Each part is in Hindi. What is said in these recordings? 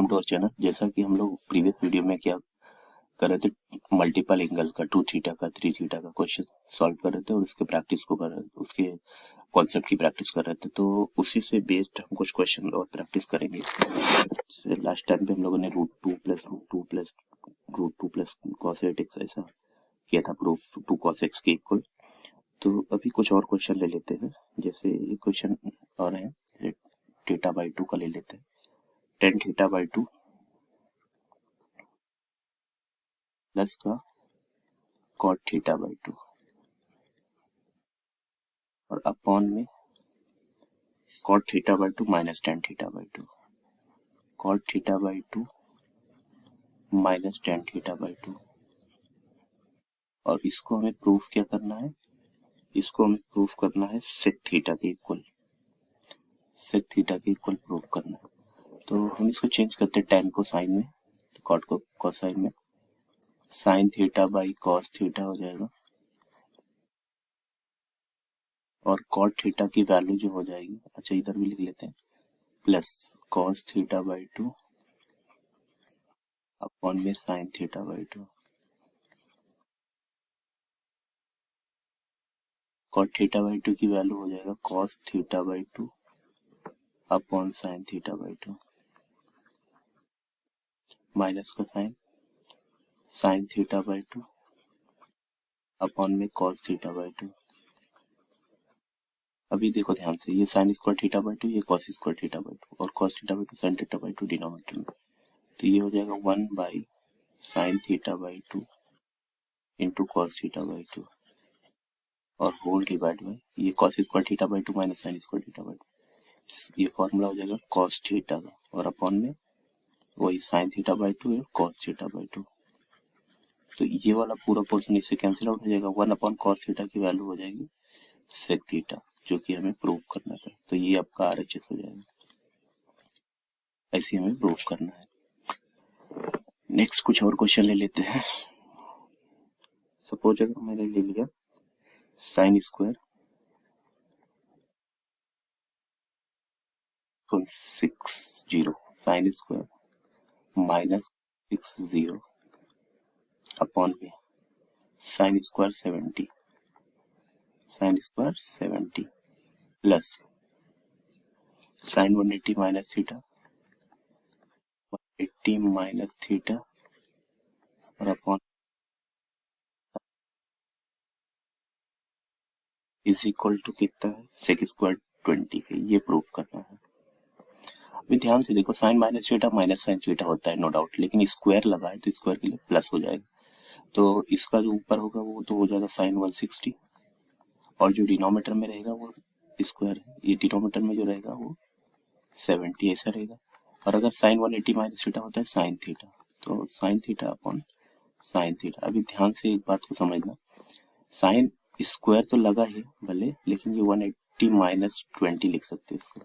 Welcome to our channel. जैसा कि हम लोग प्रीवियस वीडियो में क्या कर रहे थे, मल्टीपल एंगल का 2 थीटा का 3 थीटा का क्वेश्चन सॉल्व कर रहे थे और उसके प्रैक्टिस को कर रहे थे, उसके कॉन्सेप्ट की प्रैक्टिस कर रहे थे। तो उसी से बेस्ड हम कुछ क्वेश्चन और प्रैक्टिस करेंगे। लास्ट टाइम पे हम लोगों ने √2 प्लस √2 प्लस cos 8x ऐसा किया था, प्रूफ 2 cos x के इक्वल। तो अभी कुछ और क्वेश्चन ले लेते हैं। जैसे ये क्वेश्चन और है, θ/2 का ले लेते हैं। tan θ/2 प्लस का cot θ/2 और अपॉन में cot θ/2 minus tan θ/2, cot θ/2 minus tan θ/2। और इसको हमें प्रूफ क्या करना है, इसको हमें प्रूफ करना है sec थीटा के इक्वल, sec थीटा के इक्वल प्रूफ करना है। तो हम इसको चेंज करते हैं tan को साइन में, cot को कोसाइन में, sine theta by cos theta हो जाएगा और कॉट थीटा की वैल्यू जो हो जाएगी, अच्छा इधर भी लिख लेते हैं, प्लस कॉस θ/2 अपॉन में साइन θ/2। कॉट θ/2 की वैल्यू हो जाएगा कॉस θ/2 अपॉन साइन θ/2 माइनस का साइन साइन θ/2 अपॉन में कॉस θ/2। अभी देखो ध्यान से, ये साइन स्क्वायर θ/2, ये कॉस स्क्वायर θ/2 और कॉस θ/2 साइन θ/2 डिनोमिनेटर में, तो ये हो जाएगा 1 बाई साइन θ/2 इंटू कॉस θ/2 और होल डिवाइड बाई ये cos square θ/2 minus sine square θ/2, ये फॉर्मूला हो जाएगा कॉस थीटा का और अपॉन में वही साइन θ/2 और कॉस θ/2। तो ये वाला पूरा पोर्शन इससे कैंसिल आउट हो जाएगा, 1 अपॉन कॉस थीटा की वैल्यू हो जाएगी सेक थीटा, जो कि हमें प्रूफ करना था। तो ये आपका RHS हो जाएगा, ऐसे हमें प्रूफ करना है। नेक्स्ट कुछ और क्वेश्चन ले लेते हैं। सपोज अगर मैंने ले लिया sine square 60 sine square minus 60 upon में sine square 70 plus sine 180 minus theta 180 minus theta और अपॉन इज इक्वल टू कितना है, सेक स्क्वायर 20 है। ये प्रूफ करना है। अभी ध्यान से देखो, sine minus theta minus sine theta होता है नो डाउट, लेकिन स्क्वायर लगा है तो स्क्वायर के लिए प्लस हो जाएगा। तो इसका जो ऊपर होगा वो तो हो जाएगा साइन 160 और जो डिनोमिनेटर में रहेगा वो स्क्वायर है, ये डिनोमिनेटर में जो रहेगा वो 70 ऐसा रहेगा। और अगर साइन 180 माइनस थीटा होता है साइन थीटा, तो sine theta upon sine theta. अभी ध्यान से एक बात को समझना, साइन स्क्वायर तो लगा है भले, लेकिन ये 180 माइनस 20 लिख सकते हैं इसको,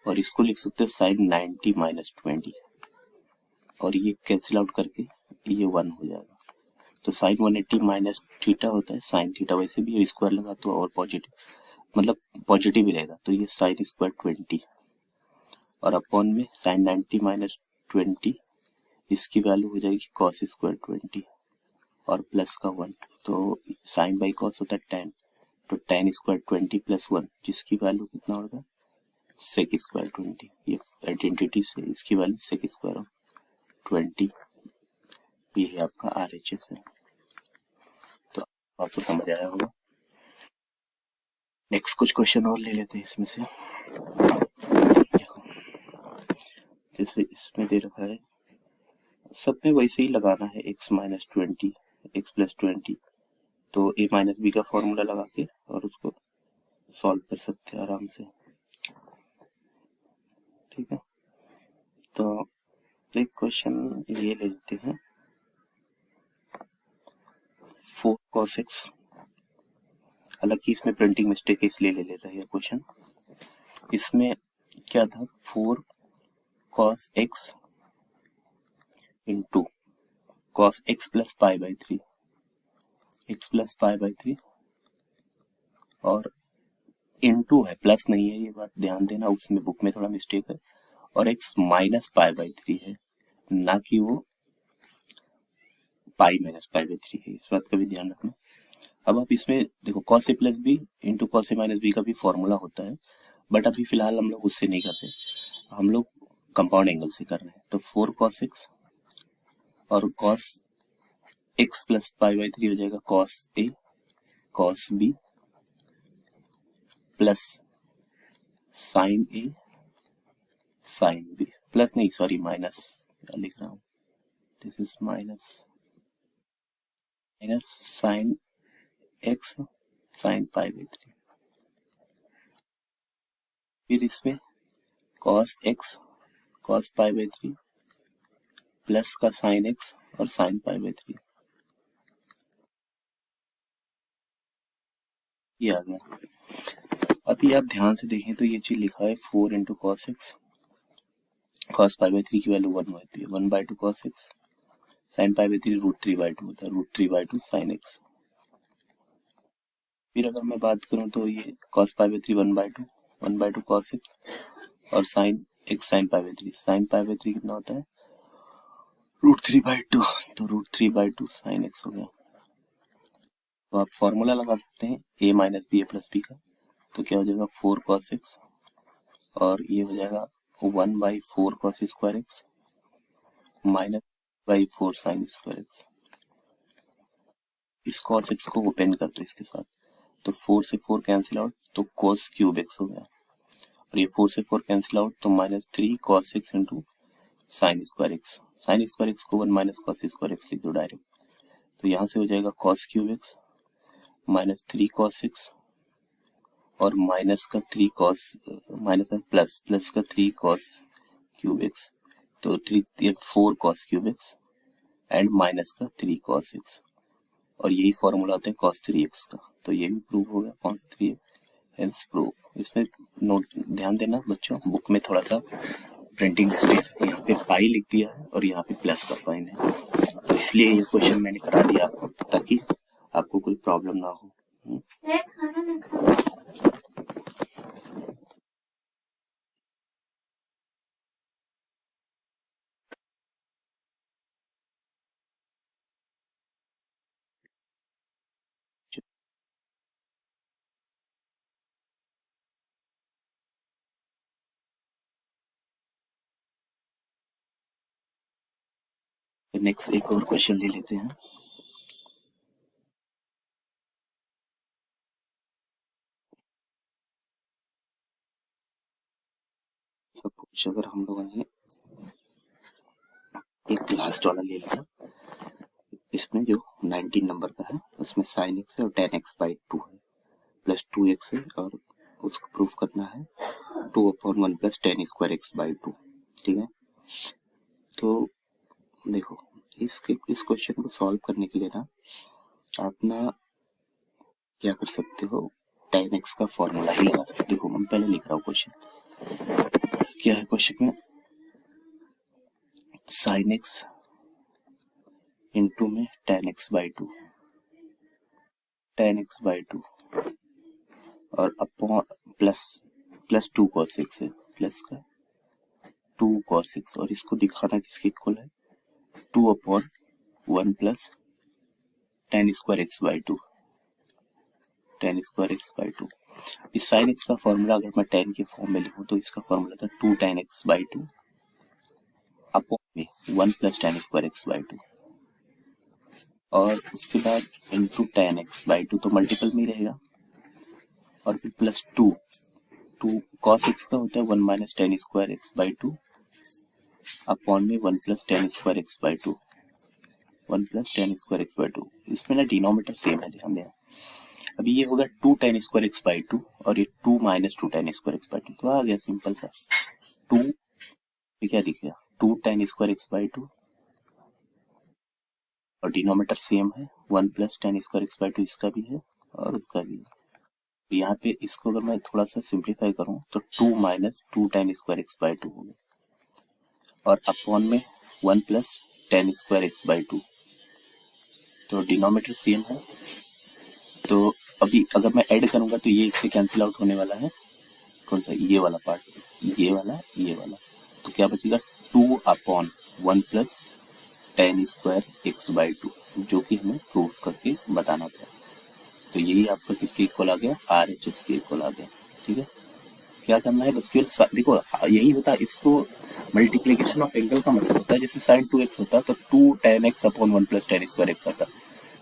और इसको लिख सकते हैं साइन 90 माइनस 20 और ये कैंसिल आउट करके ये 1 हो जाएगा। तो साइन 180 माइनस थीटा होता है साइन थीटा, वैसे भी ये स्क्वायर लगा तो और पॉजिटिव, मतलब पॉजिटिव ही रहेगा, तो ये साइन स्क्वायर 20 और अपॉन में साइन 90 माइनस 20, इसकी वैल्यू हो जाएगी कॉस स्क्वायर 20 और प्लस का 1, तो साइन बाई कॉस होता है tan, तो tan स्क्वायर 20 प्लस 1, जिसकी वैल्यू कितना होगा सेक स्क्वायर 20। ये आइडेंटिटी से इसकी वैल्यू सेक स्क्वायर ऑफ 20, ये है आपका RHS है। तो आपको समझ आया होगा। नेक्स्ट कुछ क्वेश्चन और ले लेते हैं इसमें से। जैसे इसमें दे रखा है, सब में वैसे ही लगाना है x माइनस 20 x प्लस 20, तो a माइनस बी का फॉर्मूला लगा के और उसको सॉल्व कर सकते हैं आराम से, ठीक है। तो एक क्वेश्चन ये ले लेते हैं 4 cos x, हालांकि इसमें प्रिंटिंग मिस्टेक है इसलिए ले रहे हैं क्वेश्चन। इसमें क्या था, 4 cos x into cos x plus pi by 3, x plus pi by 3 और इंटू है, प्लस नहीं है, ये बात ध्यान देना, उसमें बुक में थोड़ा मिस्टेक है। और x माइनस पाई बाई 3 है, ना कि वो पाई माइनस पाई बाई 3 है। इस बात का भी ध्यान रखना। अब आप इसमें देखो cos a plus B into cos a minus B का भी फॉर्मूला होता है, बट अभी फिलहाल हम लोग उससे नहीं कर रहे, हम लोग कंपाउंड एंगल से कर रहे हैं। तो 4 cos x और cos x plus pi by 3 हो जाएगा cos a cos b plus sin a sin b, plus नहीं सॉरी माइनस लिख रहा हूँ, this is minus minus sin x sin pi by 3। फिर इसमें cos x cos pi by 3 plus का sin x और sin पाई बाई 3, ये आ गया। अभी आप ध्यान से देखें तो ये चीज लिखा है 4 into cos x, cos pi by 3 की वैल्यू 1 होती है, 1 by 2 cos x, sine pi by 3 √3 by 2 होता है, √3 बाई 2 साइन एक्स। फिर अगर मैं बात करूं तो ये cos pi by 3 1 by 2 cos x और sine x sine pi by 3, sine pi by 3 कितना होता है √3 बाई 2, तो √3 बाई 2 साइन एक्स हो गया। तो आप फॉर्मूला लगा सकते हैं a minus B A plus B का, तो क्या हो जाएगा 4 कॉस एक्स और ये हो जाएगा 1 by 4 cos square x minus by 4 sine square x. इस कॉस एक्स को ओपन कर दो इसके साथ, तो 4 से 4 कैंसिल आउट, तो कॉस क्यूब एक्स हो गया, और ये 4 से 4 कैंसिल आउट, तो -3 cos x into sine square x. Sine square x को 1 माइनस कॉस स्क्वायर एक्स लिख दो डायरेक्ट, तो यहाँ से हो जाएगा cos cube x -3 cos x और माइनस का 3 कॉस माइनस प्लस का 3 कॉस क्यूब एक्स, तो 4 cos cube x and minus का 3 कॉस एक्स, और यही फॉर्मूला होता है cos 3x का। तो ये भी प्रूव हो गया cos 3x, हेंस प्रूव। इसमें नोट ध्यान देना बच्चों, बुक में थोड़ा सा प्रिंटिंग मिस्टेक, यहाँ पे पाई लिख दिया है और यहाँ पे प्लस का साइन है, तो इसलिए ये क्वेश्चन मैंने करा दिया आपको ताकि आपको कोई प्रॉब्लम ना हो। नेक्स्ट एक और क्वेश्चन ले लेते हैं। सपोज अगर हम लोगों ने एक लास्ट वाला ले लिया, इसमें जो 19 नंबर का है उसमें साइन एक्स है और टेन एक्स बाई 2 है, प्लस 2x है और उसको प्रूफ करना है 2/1 plus ten square x by 2। ठीक है, तो देखो इस क्वेश्चन को सॉल्व करने के लिए ना आप ना क्या कर सकते हो, टेन एक्स का फॉर्मूला ही लगा सकते हो। देखो मैं पहले लिख रहा हूँ क्वेश्चन, क्या है क्वेश्चन में, साइन एक्स इंटू में ten x by 2, ten x by 2 और अपॉन प्लस 2 कॉस एक्स है, प्लस का 2 कॉस एक्स, और इसको दिखाना किसके इक्वल है 2/1 plus ten square x by 2, ten square x by 2। इस साइन एक्स का फॉर्मूला अगर मैं टेन के फॉर्म में लिखूं तो इसका फॉर्मूला था 2 टेन एक्स बाई 2 अपॉन में 1 plus ten square x by 2, और उसके बाद इंटू टेन एक्स बाई 2 तो मल्टीपल में ही रहेगा, और फिर प्लस 2 कॉस एक्स का होता है 1 minus ten square x by 2 upon में 1 plus ten square x by 2, 1 plus ten square x by 2। इसमें ना डिनोमीटर सेम है, ध्यान देना। अभी ये होगा 2 टेन स्क्वायर एक्स बाई 2 और ये 2 minus 2 ten square x by 2, तो आ गया सिंपल सा 2, क्या दिख गया 2 टेन स्क्वायर एक्स बाई 2 और डिनोमीटर सेम है 1 plus ten square x by 2, इसका भी है और उसका भी है। तो यहाँ पे इसको अगर मैं थोड़ा सा सिंप्लीफाई करूं तो 2 minus 2 ten square x by 2 हो गया, और अपॉन में 1 plus ten square x by 2, तो डिनोमीटर सेम है। तो अभी अगर मैं ऐड करूंगा तो ये इससे कैंसिल आउट होने वाला है, कौन सा ये वाला पार्ट, ये वाला, तो क्या बचेगा 2/1 plus ten square x by two, जो कि हमें प्रूफ करके बताना था। तो यही आपका किसके इक्वल आ गया, RHS के इक्वल आ गया। ठीक है, क्या करना है बस केवल देखो यही होता है, इसको मल्टीप्लीकेशन ऑफ एंगल का मतलब होता है, जैसे साइन 2x होता है तो 2 tan x upon 1 plus ten square x आता है।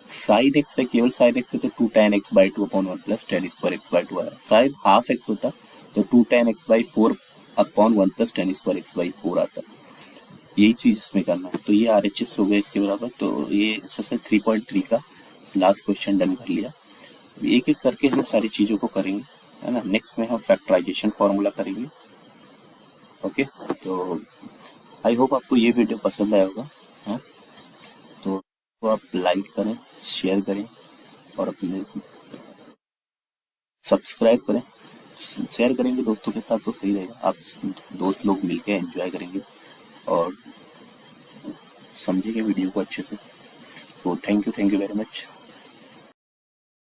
साइन एक्स है, केवल साइन एक्स है तो 2 tan x by 2 upon 1 plus ten square x by 2 आया। साइन हाफ एक्स होता तो 2 tan x by 4 upon 1 plus ten square x by 4 आता। यही चीज इसमें करना है। तो ये RHS हो गया इसके बराबर। तो ये एक्सरसाइज 3.3 का लास्ट क्वेश्चन डन कर लिया। एक एक करके हम सारी चीजों को करेंगे, है ना। नेक्स्ट में हम फैक्टराइजेशन फॉर्मूला करेंगे। ओके, तो आई होप आपको ये वीडियो पसंद आया होगा। हाँ, तो आप लाइक करें, शेयर करें और अपने सब्सक्राइब करें। शेयर करेंगे दोस्तों के साथ तो सही रहेगा, आप दोस्त लोग मिलके एंजॉय करेंगे और समझेंगे वीडियो को अच्छे से। तो थैंक यू वेरी मच।